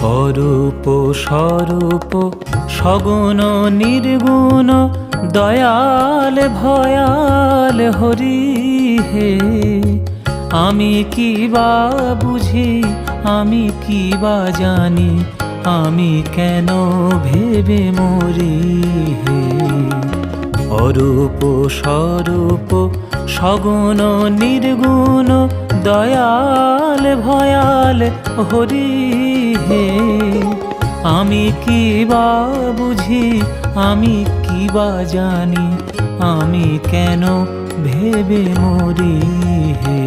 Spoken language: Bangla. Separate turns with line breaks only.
অরূপ স্বরূপ সগুণ নির্গুণ দয়াল ভয়াল হরি হে। আমি কি বা বুঝি, আমি কি বা জানি, আমি কেন ভেবে মরি হে। অরূপ স্বরূপ সগুণ নির্গুণ দয়াল ভয়াল হরি হে। আমি কি বা বুঝি, আমি কি বা জানি, আমি কেন ভেবে মরি হে।